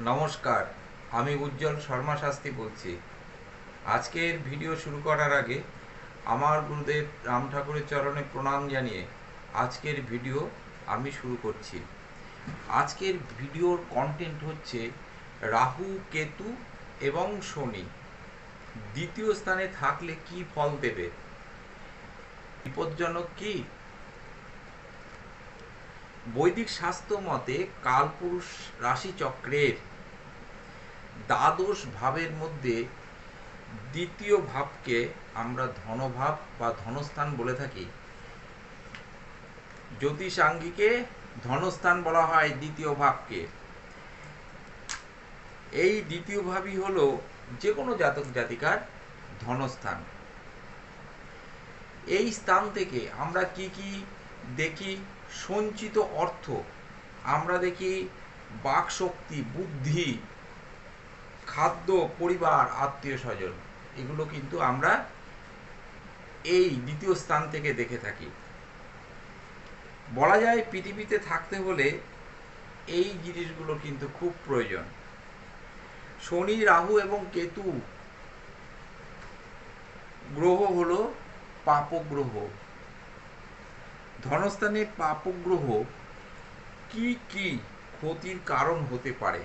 নমস্কার, আমি উজ্জ্বল শর্মা শাস্ত্রী বলছি। আজকের ভিডিও শুরু করার আগে আমার গুরুদেব রাম ঠাকুরের চরণে প্রণাম জানিয়ে আজকের ভিডিও আমি শুরু করছি। আজকের ভিডিওর কন্টেন্ট হচ্ছে রাহু, কেতু এবং শনি দ্বিতীয় স্থানে থাকলে কি ফল দেবে, বিপজ্জনক কি? বৈদিক শাস্ত্র মতে কালপুরুষ রাশিচক্রের দ্বাদশ ভাবের মধ্যে দ্বিতীয় ভাবকে আমরা ধনভাব বা ধনস্থান বলে থাকি। জ্যোতিষাঙ্গিকে ধনস্থান বলা হয় দ্বিতীয় ভাবকে। এই দ্বিতীয় ভাবই হলো যে কোনো জাতক জাতিকার ধনস্থান। এই স্থান থেকে আমরা কি কি দেখি? সঞ্চিত অর্থ, আমরা দেখি বাকশক্তি, বুদ্ধি, খাদ্য, পরিবার, আত্মীয় স্বজন, এগুলো কিন্তু আমরা এই দ্বিতীয় স্থান থেকে দেখে থাকি। বলা যায় পৃথিবীতে থাকতে হলে এই জিনিসগুলো কিন্তু খুব প্রয়োজন। শনি, রাহু এবং কেতু গ্রহ হলো পাপগ্রহ। ধনস্থানে পাপগ্রহ কি কি ক্ষতির কারণ হতে পারে?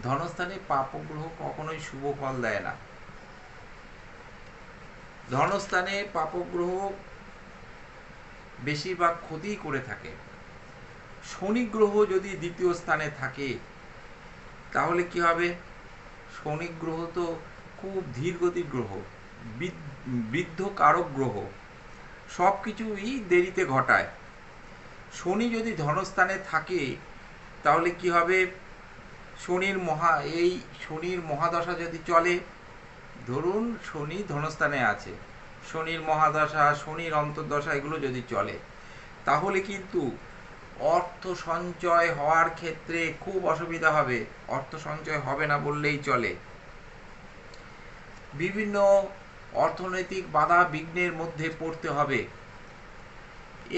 ধনস্থানে পাপগ্রহ কখনোই শুভ ফল দেয় না। ধনস্থানে পাপগ্রহ বেশিরভাগ ক্ষতিই করে থাকে। শনি গ্রহ যদি দ্বিতীয় স্থানে থাকে তাহলে কি হবে? শনি গ্রহ তো খুব ধীরগতির গ্রহ, বৃদ্ধ কারক গ্রহ, সব কিছুই দেরিতে ঘটায়। শনি যদি ধনস্থানে থাকে তাহলে কি হবে? শনির মহাদশা যদি চলে, ধরুন শনি ধনস্থানে আছে, শনির মহাদশা, শনির অন্তর্দশা এগুলো যদি চলে, তাহলে কিন্তু অর্থ সঞ্চয় হওয়ার ক্ষেত্রে খুব অসুবিধা হবে। অর্থ সঞ্চয় হবে না বললেই চলে। বিভিন্ন অর্থনৈতিক বাধা বিঘ্নের মধ্যে পড়তে হবে।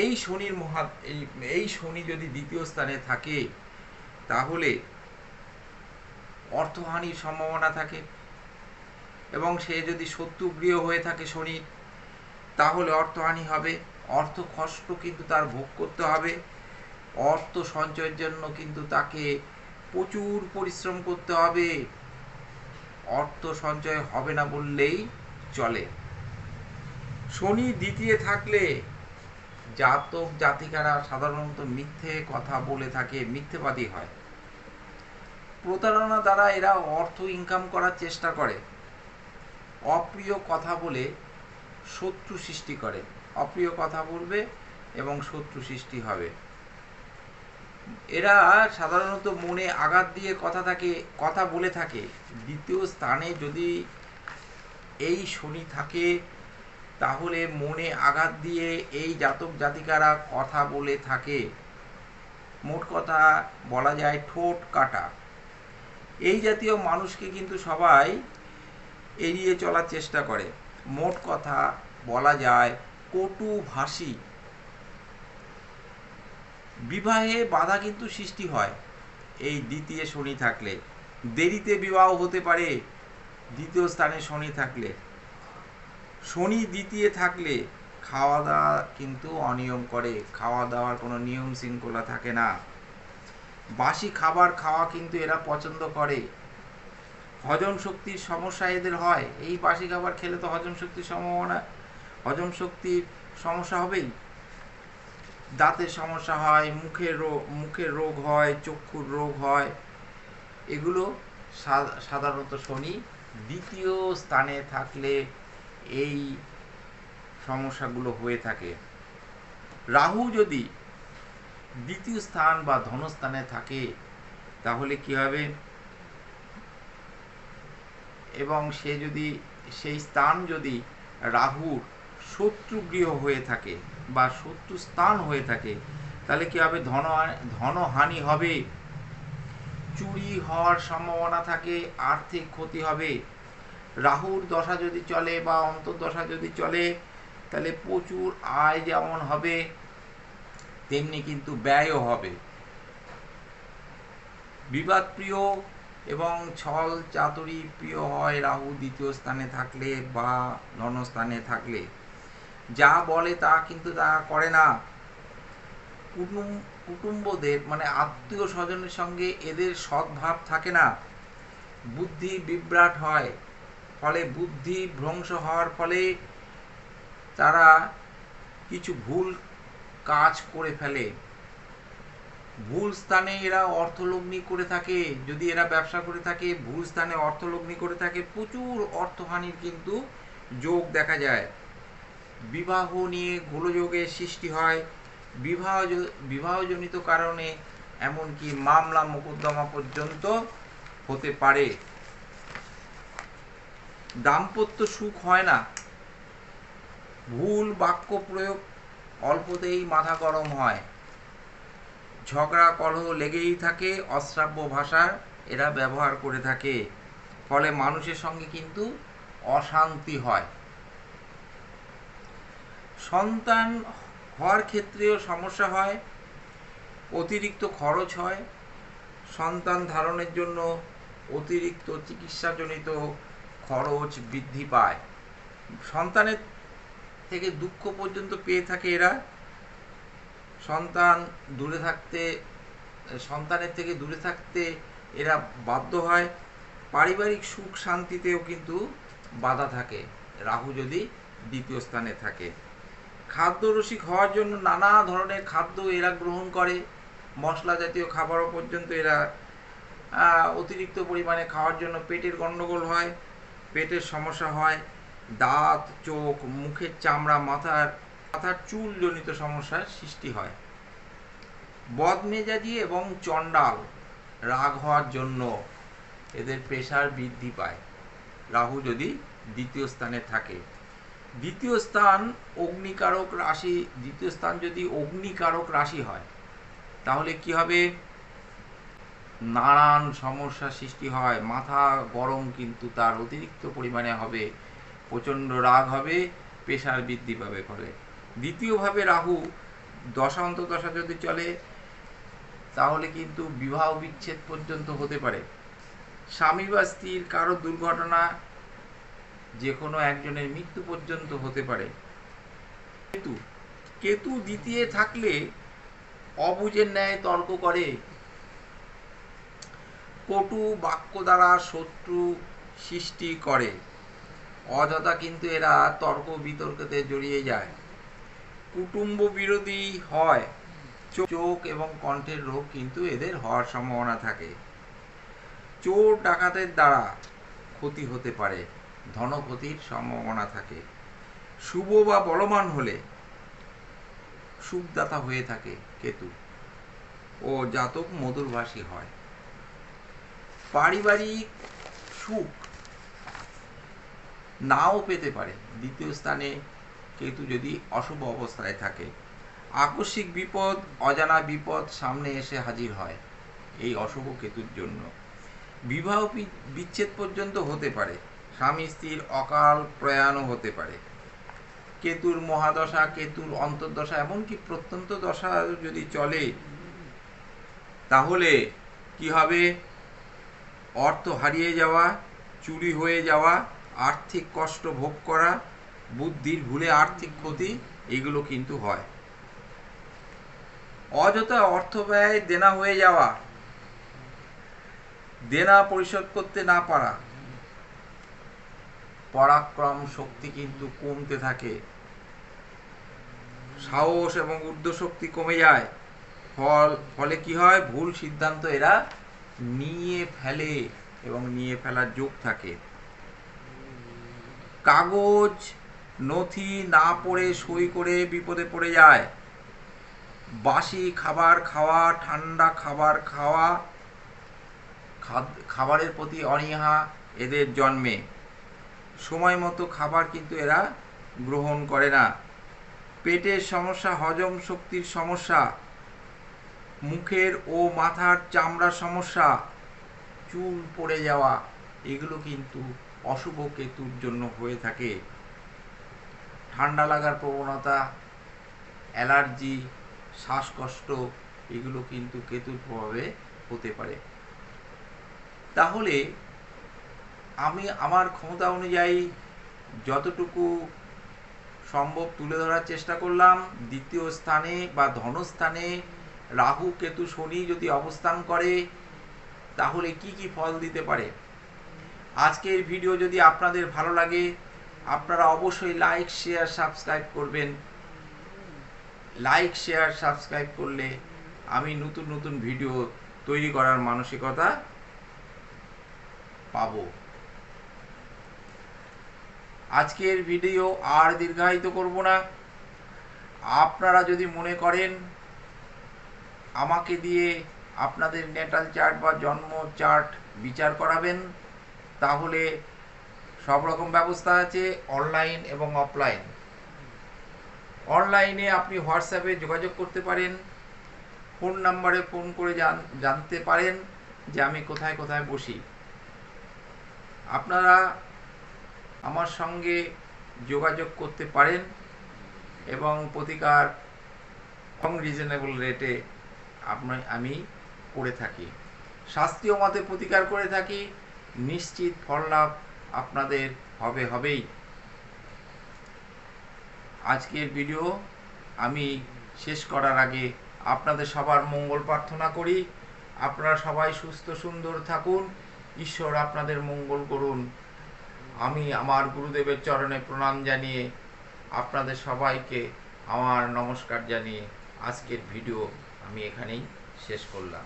এই শনি যদি দ্বিতীয় স্থানে থাকে তাহলে অর্থহানির সম্ভাবনা থাকে, এবং সে যদি শত্রু গৃহ হয়ে থাকে শনি, তাহলে অর্থহানি হবে। অর্থ কষ্ট কিন্তু তার ভোগ করতে হবে। অর্থ সঞ্চয়ের জন্য কিন্তু তাকে প্রচুর পরিশ্রম করতে হবে। অর্থ সঞ্চয় হবে না বললেই চলে। শনি দ্বিতীয় থাকলে জাতক জাতিকারা সাধারণত মিথ্যে কথা বলে থাকে, মিথ্যেবাদী হয়। প্রতারণা দ্বারা এরা অর্থ ইনকাম করার চেষ্টা করে। অপ্রিয় কথা বলে শত্রু সৃষ্টি করে। অপ্রিয় কথা বলবে এবং শত্রু সৃষ্টি হবে। এরা সাধারণত মনে আঘাত দিয়ে কথা বলে থাকে। দ্বিতীয় স্থানে যদি এই শনি থাকে তাহলে মনে আঘাত দিয়ে এই জাতক জাতিকারা কথা বলে থাকে। মোট কথা বলা যায় ঠোঁট কাটা। এই জাতীয় মানুষকে কিন্তু সবাই এড়িয়ে চলার চেষ্টা করে। মোট কথা বলা যায় কটুভাষী। বিবাহে বাধা কিন্তু সৃষ্টি হয় এই দ্বিতীয় শনি থাকলে। দেরিতে বিবাহ হতে পারে দ্বিতীয় স্থানে শনি থাকলে। শনি দ্বিতীয় থাকলে খাওয়া দাওয়া কিন্তু অনিয়ম করে। খাওয়া দাওয়ার কোনো নিয়ম শৃঙ্খলা থাকে না। বাসি খাবার খাওয়া কিন্তু এরা পছন্দ করে। হজম শক্তির সমস্যা এদের হয়। এই বাসি খাবার খেলে তো হজম শক্তির সমস্যা হবেই। দাঁতের সমস্যা হয়, মুখের রোগ হয়, চক্ষুর রোগ হয়। এগুলো সাধারণত শনি দ্বিতীয় স্থানে থাকলে এই সমস্যাগুলো হয়ে থাকে। রাহু যদি দ্বিতীয় স্থান বা ধনস্থানে থাকে তাহলে কি হবে? এবং সেই স্থান যদি রাহুর শত্রু গৃহ হয়ে থাকে বা শত্রু স্থান হয়ে থাকে তাহলে কি হবে? ধনহানি হবে, চুরি হওয়ার সম্ভাবনা থাকে, আর্থিক ক্ষতি হবে। রাহুর দশা যদি চলে বা অন্তর্দশা যদি চলে তাহলে প্রচুর আয় যেমন হবে তেমনি কিন্তু ব্যয়ও হবে। বিবাদপ্রিয় এবং ছল চাতুরি প্রিয় হয় রাহু দ্বিতীয় স্থানে থাকলে বা ধনস্থানে থাকলে। যা বলে তা কিন্তু তা করে না। কুটুম্বদের মানে আত্মীয় স্বজনের সঙ্গে এদের সদ্ভাব থাকে না। বুদ্ধি বিভ্রাট হয়, ফলে বুদ্ধি ভ্রংশ হওয়ার ফলে তারা কিছু ভুল কাজ করে ফেলে। ভুল স্থানে এরা অর্থলগ্নি করে থাকে। যদি এরা ব্যবসা করে থাকে, ভুল স্থানে অর্থলগ্নি করে থাকে, প্রচুর অর্থহানির কিন্তু যোগ দেখা যায়। বিবাহ নিয়ে গোলযোগের সৃষ্টি হয়। বিবাহজনিত কারণে এমনকি মামলা মোকদ্দমা পর্যন্ত হতে পারে। দাম্পত্য সুখ হয় না। ভুল বাক্য প্রয়োগ অল্পতেই মাথা গরম হয়। ঝগড়া কলহ লেগেই থাকে। অশ্রাব্য ভাষা এরা ব্যবহার করে থাকে, ফলে মানুষের সঙ্গে কিন্তু অশান্তি হয়। সন্তান হওয়ার ক্ষেত্রেও সমস্যা হয়, অতিরিক্ত খরচ হয়। সন্তান ধারণের জন্য অতিরিক্ত চিকিৎসাজনিত খরচ বৃদ্ধি পায়। সন্তানের থেকে দুঃখ পর্যন্ত পেয়ে থাকে এরা। সন্তানের থেকে দূরে থাকতে এরা বাধ্য হয়। পারিবারিক সুখ শান্তিতেও কিন্তু বাধা থাকে রাহু যদি দ্বিতীয় স্থানে থাকে। খাদ্যরসিক হওয়ার জন্য নানা ধরনের খাদ্য এরা গ্রহণ করে। মশলা জাতীয় খাবারও পর্যন্ত এরা অতিরিক্ত পরিমাণে খাওয়ার জন্য পেটের গণ্ডগোল হয়, পেটের সমস্যা হয়। দাঁত, চোখ, মুখের চামড়া, মাথার চুলজনিত সমস্যার সৃষ্টি হয়। বদমেজাজি এবং চণ্ডাল রাগ হওয়ার জন্য এদের প্রেশার বৃদ্ধি পায় রাহু যদি দ্বিতীয় স্থানে থাকে। দ্বিতীয় স্থান যদি অগ্নিকারক রাশি হয়, তাহলে কি হবে? নানান সমস্যার সৃষ্টি হয়। মাথা গরম কিন্তু তার অতিরিক্ত পরিমাণে হবে, প্রচণ্ড রাগ হবে, প্রেশার বৃদ্ধি পাবে। ফলে দ্বিতীয়ভাবে রাহু দশা অন্তর্দশা যদি চলে, তাহলে কিন্তু বিবাহ বিচ্ছেদ পর্যন্ত হতে পারে। স্বামী বা স্ত্রীর কারো দুর্ঘটনা, যে কোনো একজনের মৃত্যু পর্যন্ত হতে পারে। কেতু দ্বিতীয় থাকলে অবুঝের ন্যায় তর্ক করে। কটু বাক্য দ্বারা শত্রু সৃষ্টি করে। অযথা কিন্তু এরা তর্ক বিতর্কতে জড়িয়ে যায়। কুটুম্ব বিরোধী হয়। চোখ এবং কণ্ঠের রোগ কিন্তু এদের হওয়ার সম্ভাবনা থাকে। চোর ডাকাতের দ্বারা ক্ষতি হতে পারে, ধনক্ষতির সম্ভাবনা থাকে। শুভ বা বলবান হলে সুখদাতা হয়ে থাকে কেতু, ও জাতক মধুরভাষী হয়। পারিবারিক সুখ নাও পেতে পারে দ্বিতীয় স্থানে কেতু যদি অশুভ অবস্থায় থাকে। আকস্মিক বিপদ, অজানা বিপদ সামনে এসে হাজির হয় এই অশুভ কেতুর জন্য। বিবাহ বিচ্ছেদ পর্যন্ত হতে পারে। স্বামী স্ত্রীর অকাল প্রয়াণও হতে পারে। কেতুর মহাদশা, কেতুর অন্তর্দশা, এমনকি প্রত্যন্ত দশা যদি চলে, তাহলে কি হবে? অর্থ হারিয়ে যাওয়া, চুরি হয়ে যাওয়া, আর্থিক কষ্ট ভোগ করা, বুদ্ধির ভুলে আর্থিক ক্ষতি, এগুলো কিন্তু হয়। অযথা অর্থ ব্যয়, দেনা হয়ে যাওয়া, দেনা পরিশোধ করতে না পারা, পরাক্রম শক্তি কিন্তু কমতে থাকে। সাহস এবং ঊর্ধ্ব শক্তি কমে যায়। ফলে কি হয়? ভুল সিদ্ধান্ত এরা নিয়ে ফেলে এবং নিয়ে ফেলার যোগ থাকে। কাগজ নথি না পড়ে সই করে বিপদে পড়ে যায়। বাসি খাবার খাওয়া, ঠান্ডা খাবার খাওয়া, খাবারের প্রতি অনীহা এদের জন্মে। সময় মতো খাবার কিন্তু এরা গ্রহণ করে না। পেটের সমস্যা, হজম শক্তির সমস্যা, মুখের ও মাথার চামড়ার সমস্যা, চুল পড়ে যাওয়া, এগুলো কিন্তু অশুভ কেতুর জন্য হয়ে থাকে। ঠান্ডা লাগার প্রবণতা, অ্যালার্জি, শ্বাসকষ্ট, এগুলো কিন্তু কেতুর প্রভাবে হতে পারে। তাহলে আমি আমার ক্ষমতা অনুযায়ী যতটুকু সম্ভব তুলে ধরার চেষ্টা করলাম। দ্বিতীয় স্থানে বা ধনস্থানে রাহু কেতু শনি যদি অবস্থান করে তাহলে কি কি ফল দিতে পারে। আজকের ভিডিও যদি আপনাদের ভালো লাগে আপনারা অবশ্যই লাইক শেয়ার সাবস্ক্রাইব করবেন। লাইক শেয়ার সাবস্ক্রাইব করলে আমি নতুন নতুন ভিডিও তৈরি করার মানসিকতা পাবো। আজকের ভিডিও আর দীর্ঘায়িত করব না। আপনারা যদি মনে করেন আমাকে দিয়ে আপনাদের নেটাল চার্ট বা জন্ম চার্ট বিচার করাবেন তাহলে সব রকম ব্যবস্থা আছে, অনলাইন এবং অফলাইন। অনলাইনে আপনি হোয়াটসঅ্যাপে যোগাযোগ করতে পারেন, ফোন নাম্বারে ফোন করে জানতে পারেন যে আমি কোথায় কোথায় বসি। আপনারা আমার সঙ্গে যোগাযোগ করতে পারেন এবং প্রতিকার কম রিজনেবল রেটে আমি করে থাকি। শাস্ত্রীয় মতে প্রতিকার করে থাকি, নিশ্চিত ফল লাভ আপনাদের হবেই। আজকের ভিডিও আমি শেষ করার আগে আপনাদের সবার মঙ্গল প্রার্থনা করি। আপনারা সবাই সুস্থ সুন্দর থাকুন, ঈশ্বর আপনাদের মঙ্গল করুন। আমি আমার গুরুদেবের চরণে প্রণাম জানিয়ে আপনাদের সবাইকে আমার নমস্কার জানিয়ে আজকের ভিডিও আমি এখানেই শেষ করলাম।